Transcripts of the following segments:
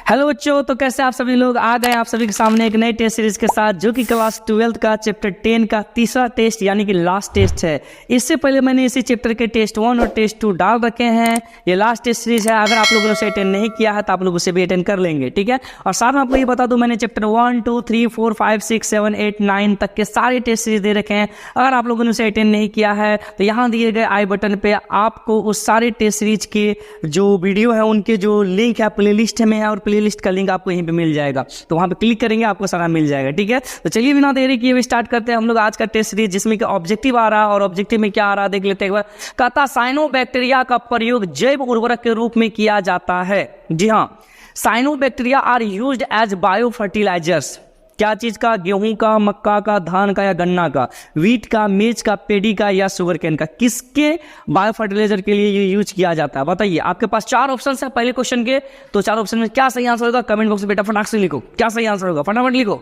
Hello बच्चों, तो कैसे आप सभी लोग आ गए आप सभी के सामने एक नई टेस्ट सीरीज के साथ, जो कि क्लास 12 का चैप्टर 10 का तीसरा टेस्ट यानी कि लास्ट टेस्ट है। इससे पहले मैंने इसी चैप्टर के टेस्ट 1 और टेस्ट 2 डाल रखे हैं। ये लास्ट टेस्ट सीरीज है। अगर आप लोगों ने उसे अटेंड नहीं किया है तो आप लोग उसे भी अटेंड कर लेंगे, ठीक है। और साथ में आपको ये बता दूं, मैंने चैप्टर 1, 2, 3, 4, 5, 6, 7, 8, 9 तक के सारे टेस्ट सीरीज दे रखे हैं। अगर आप लोगों ने उसे अटेंड नहीं किया है तो यहाँ दिए गए आई बटन पे आपको उस सारे टेस्ट सीरीज के जो वीडियो है उनके जो लिंक है प्लेलिस्ट में है, और प्लेलिस्ट का लिंक आपको यहीं पे मिल जाएगा। तो वहां पे क्लिक करेंगे आपको सारा मिल जाएगा, ठीक है। तो चलिए बिना देरी किए स्टार्ट करते हैं हम लोग आज का टेस्ट सीरीज, जिसमें कि ऑब्जेक्टिव आ रहा है। और ऑब्जेक्टिव में क्या आ रहा है देख लेते हैं एक बार। कहता साइनोबैक्टीरिया का प्रयोग जैव उर्वरक के रूप में किया जाता है। जी हाँ, cyanobacteria are used as bio fertilizers. क्या चीज का? गेहूं का, मक्का का, धान का या गन्ना का, वीट का, मिर्च का, पेडी का या शुगर केन का, किसके बायो फर्टिलाइजर के लिए ये यूज किया जाता है? बताइए। आपके पास 4 ऑप्शन है पहले क्वेश्चन के। तो 4 ऑप्शन में क्या सही आंसर होगा? कमेंट बॉक्स में बेटा फटाक से लिखो क्या सही आंसर होगा, फटाफट लिखो।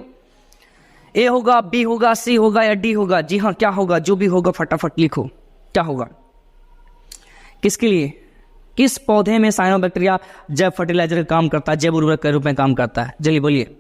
ए होगा, बी होगा, सी होगा या डी होगा? जी हाँ, क्या होगा? जो भी होगा फटाफट लिखो क्या होगा। किसके लिए, किस पौधे में साइनोबैक्टीरिया जैव फर्टिलाइजर का काम करता है, जैव उर्वरक के रूप में काम करता है? जल्दी बोलिए।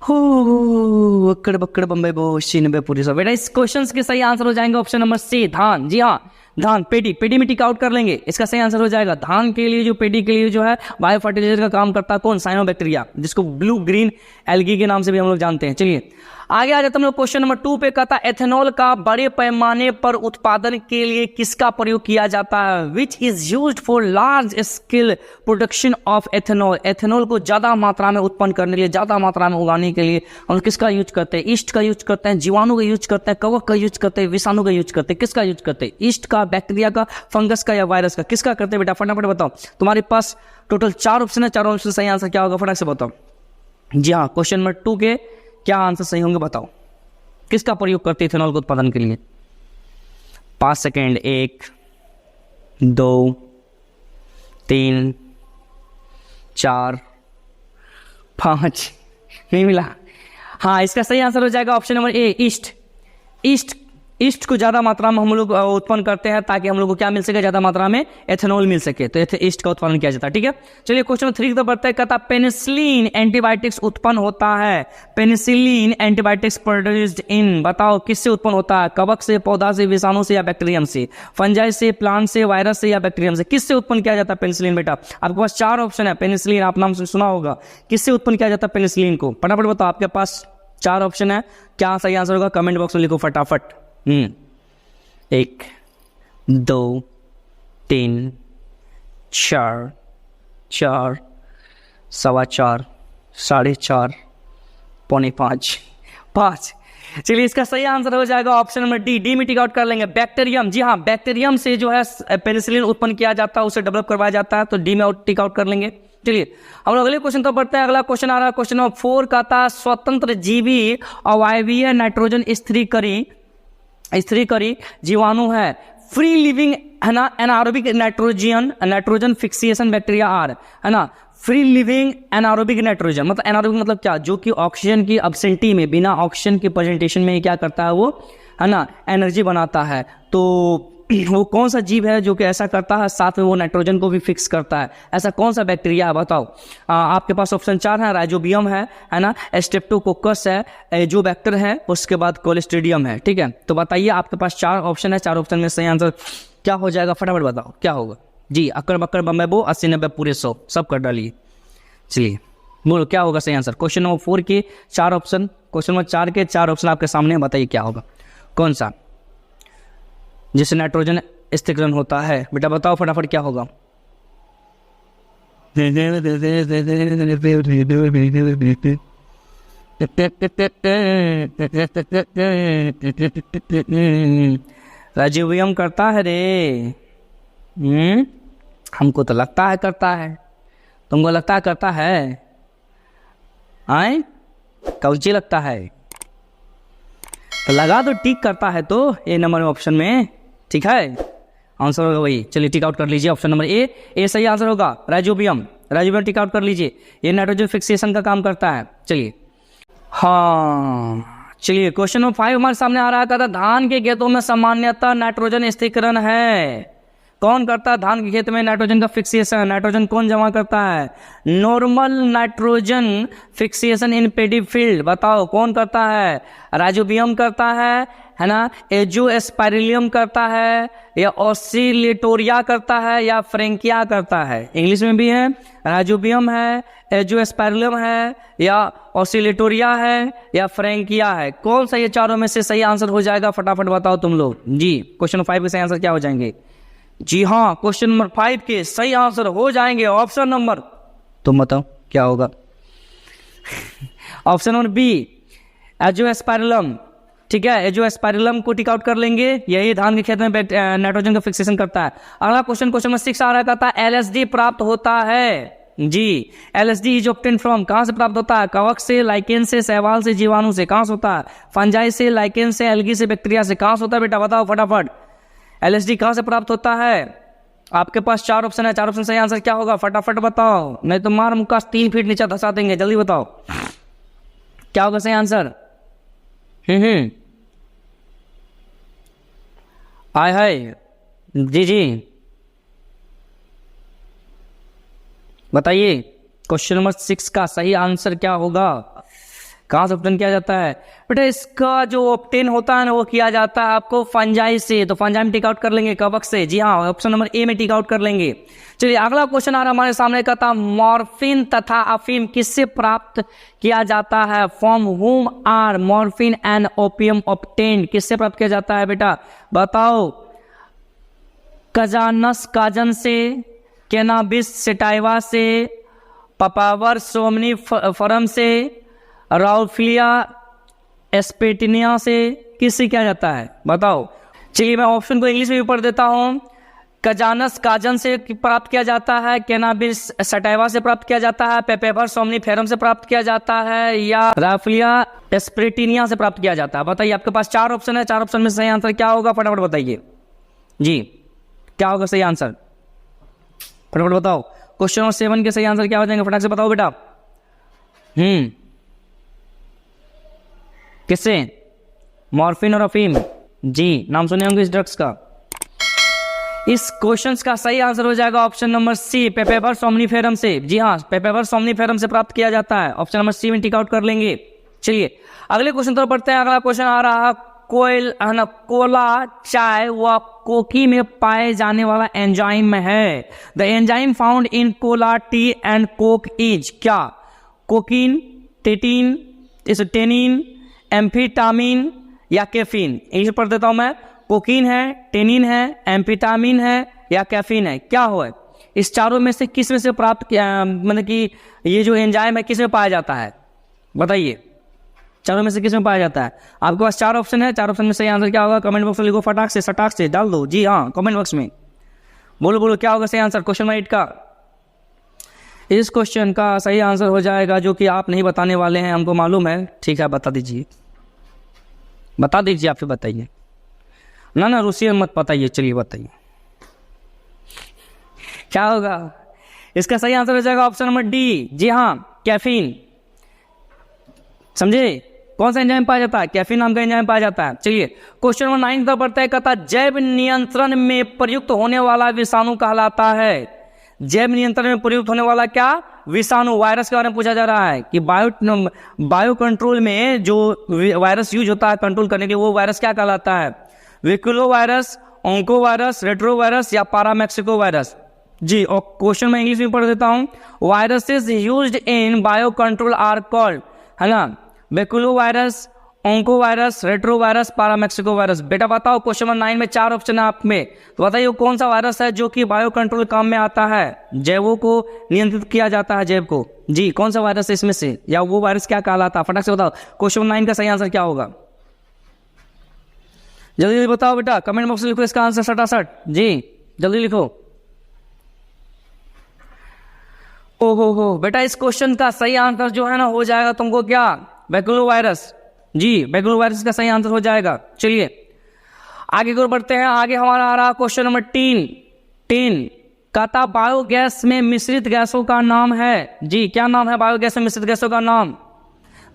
हो अक्कड़ बक्कड़ बम्बई बो नब्बे पूरी सौ। बेटा इस क्वेश्चन के सही आंसर हो जाएंगे ऑप्शन नंबर सी, धान। जी हाँ, धान, पेडी में टिक आउट कर लेंगे। इसका सही आंसर हो जाएगा धान के लिए, जो पेडी के लिए जो है बायो फर्टिलाइजर का काम करता है कौन? साइनोबैक्टीरिया, जिसको ब्लू ग्रीन एल्गी के नाम से भी हम लोग जानते हैं। चलिए आगे आ जाते हैं हम लोग क्वेश्चन नंबर 2 पे। कहता है एथेनॉल का बड़े पैमाने पर उत्पादन के लिए किसका प्रयोग किया जाता है? Which is used for large scale production of ethanol. Ethanol को ज्यादा मात्रा में उत्पन्न करने के लिए, ज्यादा मात्रा में उगाने के लिए हम किसका यूज करते हैं? ईस्ट का यूज करते हैं, जीवाणु का यूज करते हैं, कवक का यूज करते हैं, विषाणु का यूज करते हैं। किसका यूज करते हैं? ईस्ट का, बैक्टीरिया का, फंगस का या वायरस का? किसका करते हैं बेटा? फटाफट बताओ। तुम्हारे पास टोटल 4 ऑप्शन है, 4 ऑप्शन सही आंसर क्या होगा फटाफट से बताओ। जी हाँ, क्वेश्चन नंबर 2 के क्या आंसर सही होंगे बताओ। किसका प्रयोग करते हैं इथेनॉल के उत्पादन के लिए? 5 सेकेंड। 1, 2, 3, 4, 5। नहीं मिला। हाँ, इसका सही आंसर हो जाएगा option number A, east. East को ज्यादा मात्रा में हम लोग उत्पन्न करते हैं ताकि हम लोग को क्या मिल सके? ज्यादा मात्रा में एथेनॉल मिल सके। तो ईस्ट का उत्पादन किया जाता है, ठीक है। चलिए क्वेश्चन 3 तो बढ़ता है। कहता पेनिसिलिन एंटीबायोटिक्स उत्पन्न होता है। पेनिसिलिन एंटीबायोटिक्स प्रोड्यूस्ड इन, बताओ किससे उत्पन्न होता है? कवक से, पौधा से, विषाणु से या बैक्टीरियम से? फंजाई से, प्लांट से, वायरस से या बैक्टीरियम से? किससे उत्पन्न किया जाता है पेनिसिलिन बेटा? आपके पास 4 ऑप्शन है। पेनिसिलिन आप नाम से सुना होगा। किससे उत्पन्न किया जाता है पेनिसिलिन को? फटाफट बताओ। आपके पास 4 ऑप्शन है, क्या सही आंसर होगा? कमेंट बॉक्स में लिखो फटाफट। 1, 2, 3, 4, 4.25, 4.5, 5. चलिए इसका सही आंसर हो जाएगा ऑप्शन नंबर डी में टिक आउट कर लेंगे, बैक्टीरियम। जी हाँ, बैक्टीरियम से जो है पेनिसिलिन उत्पन्न किया जाता है, उसे डेवलप करवाया जाता है। तो डी में टिक आउट कर लेंगे। चलिए हम लोग अगले क्वेश्चन तो बढ़ते हैं। अगला क्वेश्चन आ रहा है क्वेश्चन नंबर 4 का था स्वतंत्र जीवी अवायवीय नाइट्रोजन स्थिरीकरी जीवाणु है, फ्री लिविंग है ना, एनारोबिक नाइट्रोजन फिक्सिएशन बैक्टीरिया आर, है ना। फ्री लिविंग एनारोबिक नाइट्रोजन मतलब एनारोबिक मतलब क्या? जो कि ऑक्सीजन की अब्सेंटी में, बिना ऑक्सीजन के प्रेजेंटेशन में क्या करता है वो, है ना, एनर्जी बनाता है। तो वो कौन सा जीव है जो कि ऐसा करता है, साथ में वो नाइट्रोजन को भी फिक्स करता है? ऐसा कौन सा बैक्टीरिया है बताओ। आपके पास ऑप्शन 4 है। राइजोबियम है ना, स्ट्रेप्टोकोकस है, एजोबैक्टर है, उसके बाद कोलेस्ट्रीडियम है, ठीक है। तो बताइए, आपके पास 4 ऑप्शन है। 4 ऑप्शन में सही आंसर क्या हो जाएगा? फटाफट बताओ क्या होगा। जी, अक्कड़ बक्कड़ बम्बे बो 80 90 पूरे 100 सब कर डालिए। चलिए बोलो क्या होगा सही आंसर। क्वेश्चन नंबर 4 के 4 ऑप्शन, क्वेश्चन नंबर 4 के 4 ऑप्शन आपके सामने, बताइए क्या होगा, कौन सा जिससे नाइट्रोजन स्थिरीकरण होता है? बेटा बताओ फटाफट क्या होगा। राइजोबियम करता है रे। हमको तो लगता है करता है, तुमको लगता है करता है? आए कौन सी लगता है? तो लगा दो टिक करता है तो ए नंबर ऑप्शन में, ठीक है। आंसर होगा वही। चलिए टिक आउट कर लीजिए ऑप्शन नंबर ए सही आंसर होगा। राइजोबियम टिक आउट कर लीजिए, ये नाइट्रोजन फिक्सेशन का काम करता है। चलिए हाँ, चलिए क्वेश्चन नंबर 5 हमारे सामने आ रहा था। धान के खेतों में सामान्यतः नाइट्रोजन स्थिरीकरण है। कौन करता है धान के खेत में नाइट्रोजन का फिक्सेशन? नाइट्रोजन कौन जमा करता है? नॉर्मल नाइट्रोजन फिक्सेशन इन पेडी फील्ड, बताओ कौन करता है? राइजोबियम करता है ना, एजोस्पाइरिलियम करता है, या ऑसिलेटोरिया करता है, या फ्रेंकिया करता है? इंग्लिश में भी है, राइजोबियम है, एजोस्पाइरिलियम है, या ऑसिलेटोरिया है, या फ्रेंकिया है। कौन सा ये चारों में से सही आंसर हो जाएगा? फटाफट बताओ तुम लोग जी। क्वेश्चन 5 के सही आंसर क्या हो जाएंगे? जी हाँ, क्वेश्चन नंबर 5 के सही आंसर हो जाएंगे ऑप्शन नंबर, तुम बताओ क्या होगा? Option number B, azospirillum. ठीक है, एजोस्पाइरिलम को टिक आउट कर लेंगे, यही धान के खेत में नाइट्रोजन का फिक्सेशन करता है। अगला क्वेश्चन, क्वेश्चन नंबर 6 आ रहा कहता है एलएसडी प्राप्त होता है। जी, एलएसडी इज ऑब्टेन फ्रॉम, कहां से प्राप्त होता है? कवक से, लाइकेन से, शैवाल से, जीवाणु से। कहां से होता है? फंजाई से, लाइकेन से, एल्गी से, बैक्टीरिया से। कहां से होता है बेटा, बताओ फटाफट। एलएसडी कहां से प्राप्त होता है? आपके पास 4 ऑप्शन है, 4 ऑप्शन सही आंसर क्या होगा? फटाफट बताओ, नहीं तो मार मुक्का 3 फीट नीचे धसा देंगे। जल्दी बताओ क्या होगा सही आंसर? आय हाय, जी बताइए, क्वेश्चन नंबर 6 का सही आंसर क्या होगा? कहाँ से ऑप्टेन किया जाता है बेटा? इसका जो ऑप्टेन होता है ना, वो किया जाता है आपको फंजाई से। तो फंजाई में टिक आउट कर लेंगे, कवक से। जी हाँ, ऑप्शन नंबर ए में टिक आउट कर लेंगे। चलिए अगला क्वेश्चन आ रहा हमारे सामने, कहता मॉर्फिन तथा अफीम किससे प्राप्त किया जाता है? From whom are morphine and opium obtained, किससे प्राप्त किया जाता है बेटा, बताओ? कजानस काजन से, कैनाबिस सेटाइवा से, पपावर सोमनीफरम से, राउफिलिया एस्पेटिनिया से, किससे किया जाता है बताओ? चलिए मैं ऑप्शन को इंग्लिश में भी पढ़ देता हूँ। कजानस काजन से प्राप्त किया जाता है, कैनाबिस सेटाइवा से प्राप्त किया जाता है, पेपेवर सोमनीफेरम से प्राप्त किया जाता है, या राउफिलिया एस्पेटिनिया से प्राप्त किया जाता है? बताइए, आपके पास 4 ऑप्शन है, 4 ऑप्शन में सही आंसर क्या होगा? फटाफट बताइए जी, क्या होगा सही आंसर? फटाफट बताओ। क्वेश्चन नंबर 7 के सही आंसर क्या हो जाएंगे? फटाफट से बताओ बेटा। किससे? मॉर्फिन और अफीम। जी, नाम सुने होंगे इस ड्रग्स का। इस क्वेश्चन का सही आंसर हो जाएगा option number C, papaver somniferum से। जी हाँ, पेपेवर सोमनीफेरम से प्राप्त किया जाता है। ऑप्शन नंबर सी में टिक आउट कर लेंगे। चलिए अगले क्वेश्चन तरफ बढ़ते हैं। अगला क्वेश्चन आ रहा है, कोला चाय व कोकी में पाए जाने वाला एंजाइम है। The enzyme found in Cola T and Coke is क्या? कोकीन, टेटीन, टेनिन, एम्फीटामिन, या कैफीन? इंग्लिश पढ़ देता हूं मैं। कोकीन है, टेनिन है, एम्फीटामिन है, या कैफीन है? क्या हो? इस चारों में से किस में से प्राप्त किया, मतलब कि ये जो एंजाइम है किस में पाया जाता है? बताइए, चारों में से किस में पाया जाता है? आपके पास 4 ऑप्शन है, 4 ऑप्शन में सही आंसर क्या होगा? कमेंट बॉक्स में लिखो, फटाक से सटाक से डाल दो। जी हाँ, कमेंट बॉक्स में बोलो बोलो क्या होगा सही आंसर क्वेश्चन नंबर 8 का? इस क्वेश्चन का सही आंसर हो जाएगा, जो कि आप नहीं बताने वाले हैं, हमको मालूम है। ठीक है, बता दीजिए, बता दीजिए, आप फिर बताइए ना रूसी मत बताइए। चलिए बताइए क्या होगा? इसका सही आंसर हो जाएगा ऑप्शन नंबर डी। जी हाँ, कैफीन। समझे? कौन सा एंजाइम पाया जाता है? कैफीन नाम का एंजाइम पाया जाता है। चलिए क्वेश्चन नंबर 9 तक बढ़ता है, कहता जैव नियंत्रण में प्रयुक्त होने वाला विषाणु कहलाता है। जैव नियंत्रण में प्रयुक्त होने वाला क्या? विषाणु, वायरस के बारे में पूछा जा रहा है कि बायो कंट्रोल में जो वायरस यूज होता है कंट्रोल करने के लिए, वो वायरस क्या कहलाता है? Baculovirus, oncovirus, retrovirus, या पारामेक्सिको वायरस? जी, और क्वेश्चन में इंग्लिश में पढ़ देता हूँ। Viruses used in bio control are called, है ना, baculovirus, oncovirus, retrovirus, paramyxovirus. बेटा बताओ, क्वेश्चन नंबर 9 में 4 ऑप्शन है आप में, तो बताइए कौन सा वायरस है जो कि बायो कंट्रोल काम में आता है? जैवों को नियंत्रित किया जाता है, जैव को। जी, कौन सा वायरस है इसमें से, या वो वायरस क्या कहलाता है? फटाक से बताओ, क्वेश्चन नंबर 9 का सही आंसर क्या होगा? जल्दी जल्दी बताओ बेटा, कमेंट बॉक्स में लिखो इसका आंसर सटासट। जी जल्दी लिखो। ओहो बेटा, इस क्वेश्चन का सही आंसर जो है ना हो जाएगा तुमको क्या? बैकुलो वायरस। जी, बैकुलो वायरस का सही आंसर हो जाएगा। चलिए आगे की ओर बढ़ते हैं। आगे हमारा आ रहा क्वेश्चन नंबर 10 कहता बायोगैस में मिश्रित गैसों का नाम है। जी, क्या नाम है बायोगैस में मिश्रित गैसों का नाम?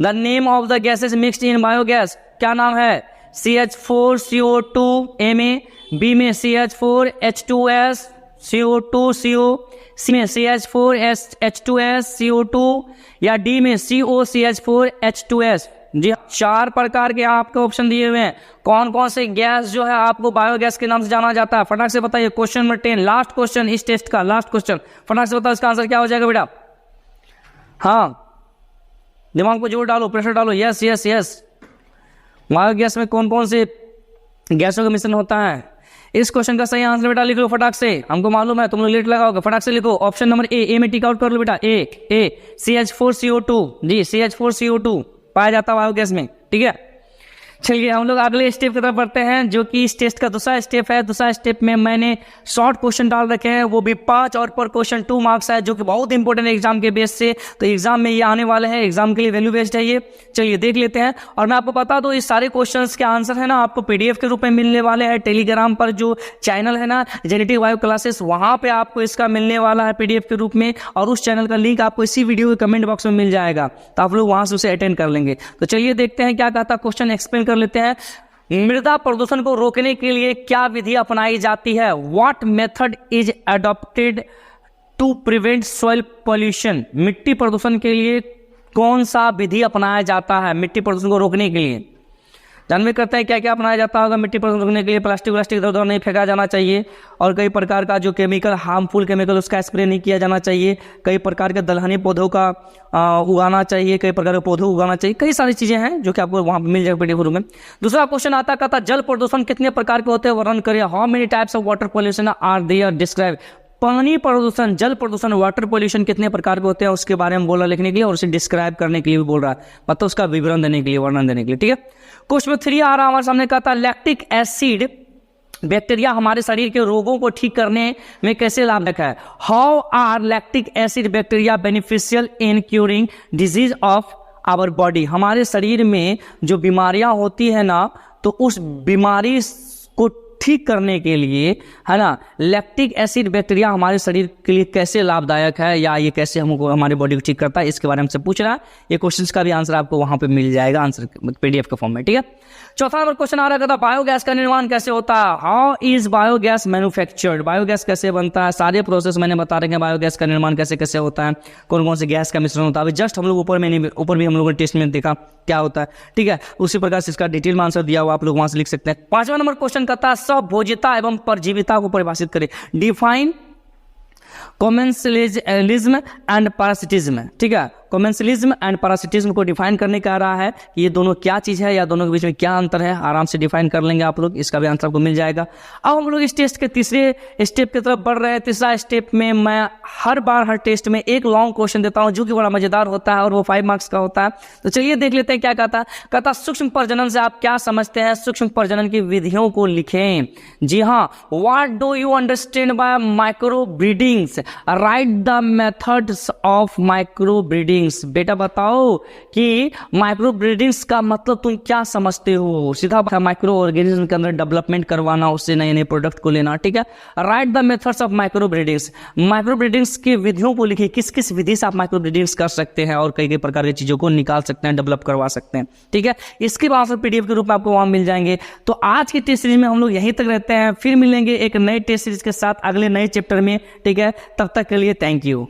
The name of the gases mixed in biogas, क्या नाम है? CH4CO2 A में, B में CH4H2S CO2 CO, C में CH4H2S CO2 या D में COCH4H2S। जी 4 प्रकार के आपके ऑप्शन दिए हुए हैं। कौन कौन से गैस जो है आपको बायोगैस के नाम से जाना जाता है, फटाक से बताइए। क्वेश्चन नंबर 10, लास्ट क्वेश्चन इस टेस्ट का, लास्ट क्वेश्चन, फटाक से बताओ इसका आंसर क्या हो जाएगा बेटा। हाँ, दिमाग को जोर डालो, प्रेशर डालो। यस यस यस, बायोगैस में कौन कौन से गैसों का मिश्रण होता है। इस क्वेश्चन का सही आंसर बेटा लिख लो फटाक से, हमको मालूम है तुम लोग लेट लगाओगे, फटाक से लिखो। ऑप्शन नंबर ए में टिक आउट कर लो बेटा। ए CH4CO2, जी CH4CO2 पाया जाता है बायोगैस में, ठीक है। चलिए हम लोग अगले स्टेप की तरफ बढ़ते हैं, जो कि इस टेस्ट का दूसरा स्टेप है। दूसरा स्टेप में मैंने शॉर्ट क्वेश्चन डाल रखे हैं, वो भी 5 और पर क्वेश्चन 2 मार्क्स है, जो कि बहुत इंपॉर्टेंट है एग्जाम के बेस से। तो एग्जाम में ये आने वाले हैं, एग्जाम के लिए वैल्यू बेस्ड है ये। चलिए देख लेते हैं। और मैं आपको बता दूं, इस सारे क्वेश्चंस के आंसर है ना आपको PDF के रूप में मिलने वाले हैं। टेलीग्राम पर जो चैनल है ना जेनेटिक बायो क्लासेस, वहां पे आपको इसका मिलने वाला है PDF के रूप में, और उस चैनल का लिंक आपको इसी वीडियो के कमेंट बॉक्स में मिल जाएगा, तो आप लोग वहां से उसे अटेंड कर लेंगे। तो चलिए देखते हैं क्या कहता, क्वेश्चन एक्सप्लेन कर लेते हैं। मृदा प्रदूषण को रोकने के लिए क्या विधि अपनाई जाती है? What method is adopted to prevent soil pollution? मिट्टी प्रदूषण के लिए कौन सा विधि अपनाया जाता है मिट्टी प्रदूषण को रोकने के लिए? जानवे करते हैं क्या क्या अपनाया जाता होगा मिट्टी प्रदूषण रोकने के लिए। प्लास्टिक इधर उधर नहीं फेंका जाना चाहिए, और कई प्रकार का जो केमिकल, हार्मफुल केमिकल, उसका स्प्रे नहीं किया जाना चाहिए। कई प्रकार के दलहनी पौधों का उगाना चाहिए, कई प्रकार के पौधे उगाना चाहिए। कई सारी चीजें हैं जो कि आपको वहां पर मिल जाएगा PDF में। दूसरा क्वेश्चन आता कहता जल प्रदूषण कितने प्रकार के होते हैं, वर्णन करिए। How many types of water pollution are there, describe. पानी प्रदूषण, जल प्रदूषण, वाटर पॉल्यूशन कितने प्रकार के होते हैं उसके बारे में बोल रहा लिखने के लिए, और उसे डिस्क्राइब करने के लिए भी बोल रहा है, मतलब उसका विवरण देने के लिए, वर्णन देने के लिए, ठीक है। क्वेश्चन 3 आ रहा हमारे सामने, कहता लैक्टिक एसिड बैक्टीरिया हमारे शरीर के रोगों को ठीक करने में कैसे लाभदायक है? How are lactic acid bacteria beneficial in curing disease of our body? हमारे शरीर में जो बीमारियां होती है ना, तो उस बीमारी को ठीक करने के लिए, है ना, लैक्टिक एसिड बैक्टीरिया हमारे शरीर के लिए कैसे लाभदायक है, या ये कैसे हमको हमारे बॉडी को ठीक करता है, इसके बारे में से पूछ रहा है। ये क्वेश्चंस का भी आंसर आपको वहां पे मिल जाएगा, आंसर PDF के फॉर्म में, ठीक है। चौथा नंबर क्वेश्चन आ रहा था बायोगैस का निर्माण कैसे होता है? How is biogas manufactured? Biogas कैसे बनता है? सारे प्रोसेस मैंने बता रखे हैं, बायोगैस का निर्माण कैसे कैसे होता है, कौन कौन से गैस का मिश्रण होता है। अभी जस्ट हम लोग ऊपर भी हम लोगों ने टेस्ट में देखा क्या होता है, ठीक है। उसी प्रकार से इसका डिटेल में आंसर दिया हुआ, आप लोग वहां से लिख सकते हैं। 5वां नंबर क्वेश्चन कहता है स्वभोजिता एवं परजीविता को परिभाषित करें। डिफाइन कॉमेंसलिज्म एंड पैरासिटिज्म, ठीक है। कॉमेंसलिज्म एंड पैरासिटिज्म को डिफाइन करने का रहा है कि ये दोनों क्या चीज है, या दोनों के बीच में क्या अंतर है, आराम से डिफाइन कर लेंगे आप लोग, इसका भी आंसर आपको मिल जाएगा। अब हम लोग इस टेस्ट के तीसरे स्टेप की तरफ बढ़ रहे हैं। तीसरा स्टेप में मैं हर बार हर टेस्ट में एक लॉन्ग क्वेश्चन देता हूं, जो कि बड़ा मजेदार होता है, और वो 5 मार्क्स का होता है। तो चलिए देख लेते हैं क्या कहता सूक्ष्म प्रजनन से आप क्या समझते हैं? सूक्ष्म प्रजनन की विधियों को लिखें। जी हाँ, what do you understand by micro breedings? Write the methods of micro breedings. बेटा बताओ कि माइक्रो ब्रीडिंग्स का मतलब तुम क्या समझते हो? सीधा माइक्रो ऑर्गेनिज्म के अंदर डेवलपमेंट करवाना, उससे नए नए प्रोडक्ट को लेना, ठीक है। Write the methods of micro breedings, micro breedings की विधियों को लिखिए, किस किस विधि से आप माइक्रो ब्रीडिंग्स कर सकते हैं, और कई कई प्रकार की चीजों को निकाल सकते हैं, डेवलप करवा सकते हैं, ठीक है। इसके बाद PDF के रूप में आपको वहां मिल जाएंगे। तो आज की टेस्ट सीरीज में हम लोग यहीं तक रहते हैं, फिर मिलेंगे एक नए टेस्ट सीरीज के साथ अगले नए चैप्टर में, ठीक है। तब तक के लिए थैंक यू।